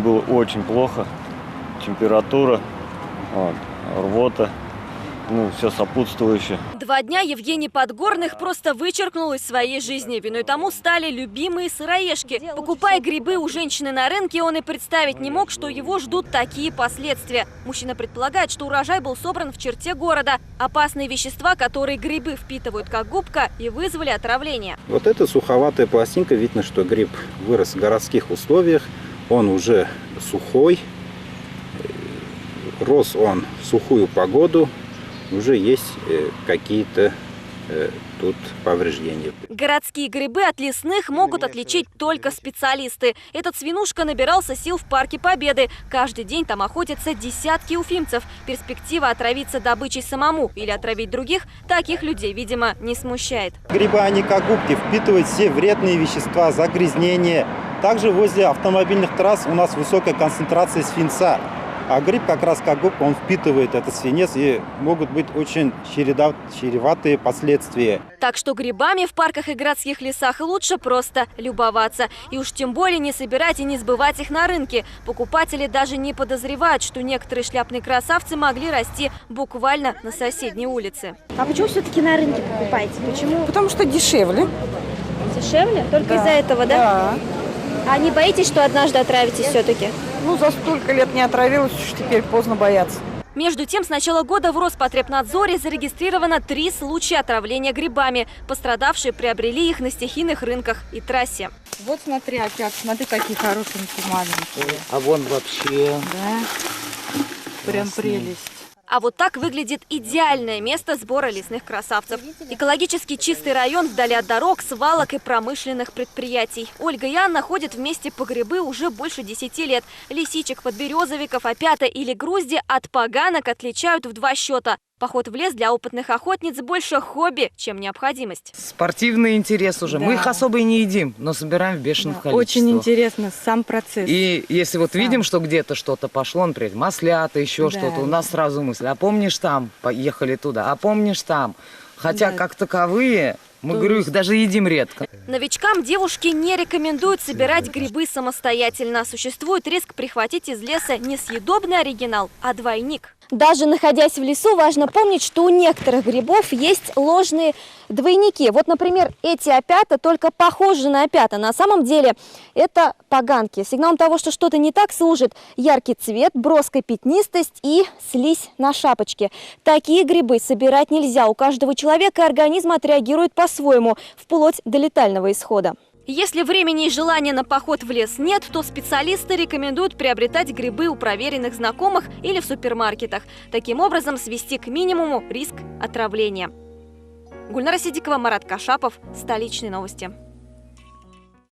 было очень плохо. Температура, вот, рвота, ну, все сопутствующее. 2 дня Евгений Подгорных просто вычеркнул из своей жизни. Виной тому стали любимые сыроежки. Покупая грибы у женщины на рынке, он и представить не мог, что его ждут такие последствия. Мужчина предполагает, что урожай был собран в черте города. Опасные вещества, которые грибы впитывают как губка, и вызвали отравление. Вот эта суховатая пластинка, видно, что гриб вырос в городских условиях. Он уже сухой, рос он в сухую погоду. Уже есть какие-то тут повреждения. Городские грибы от лесных могут отличить только специалисты. Этот свинушка набирался сил в парке Победы. Каждый день там охотятся десятки уфимцев. Перспектива отравиться добычей самому или отравить других таких людей, видимо, не смущает. Грибы, они как губки, впитывают все вредные вещества, загрязнения. Также возле автомобильных трасс у нас высокая концентрация свинца. А гриб как раз как губка, он впитывает этот свинец, и могут быть очень чреватые последствия. Так что грибами в парках и городских лесах лучше просто любоваться. И уж тем более не собирать и не сбывать их на рынке. Покупатели даже не подозревают, что некоторые шляпные красавцы могли расти буквально на соседней улице. А почему все-таки на рынке покупаете? Почему? Потому что дешевле. Дешевле? Только из-за этого, да? Да. А не боитесь, что однажды отравитесь все-таки? Ну, за столько лет не отравилась, уж теперь поздно бояться. Между тем, с начала года в Роспотребнадзоре зарегистрировано 3 случая отравления грибами. Пострадавшие приобрели их на стихийных рынках и трассе. Вот смотри, опять, смотри, какие хорошенькие маленькие. А вон вообще. Да, прям прелесть. А вот так выглядит идеальное место сбора лесных красавцев. Экологически чистый район вдали от дорог, свалок и промышленных предприятий. Ольга и Анна ходят вместе по грибы уже больше 10 лет. Лисичек, подберезовиков, опята или грузди от поганок отличают в 2 счета. Поход в лес для опытных охотниц больше хобби, чем необходимость. Спортивный интерес уже. Да. Мы их особо и не едим, но собираем в бешеных количествах. Очень интересно сам процесс. И если вот видим, что где-то что-то пошло, например, маслята, еще что-то, у нас сразу мысль, а помнишь там, поехали туда, а помнишь там. Хотя как таковые, мы, говорю, их даже едим редко. Новичкам девушки не рекомендуют собирать грибы самостоятельно. Существует риск прихватить из леса не съедобный оригинал, а двойник. Даже находясь в лесу, важно помнить, что у некоторых грибов есть ложные двойники. Вот, например, эти опята только похожи на опята. На самом деле это поганки. Сигналом того, что что-то не так, служит яркий цвет, броская пятнистость и слизь на шапочке. Такие грибы собирать нельзя. У каждого человека организм отреагирует по-своему, вплоть до летального исхода. Если времени и желания на поход в лес нет, то специалисты рекомендуют приобретать грибы у проверенных знакомых или в супермаркетах. Таким образом, свести к минимуму риск отравления. Гульнара Сидикова, Марат Кашапов. Столичные новости.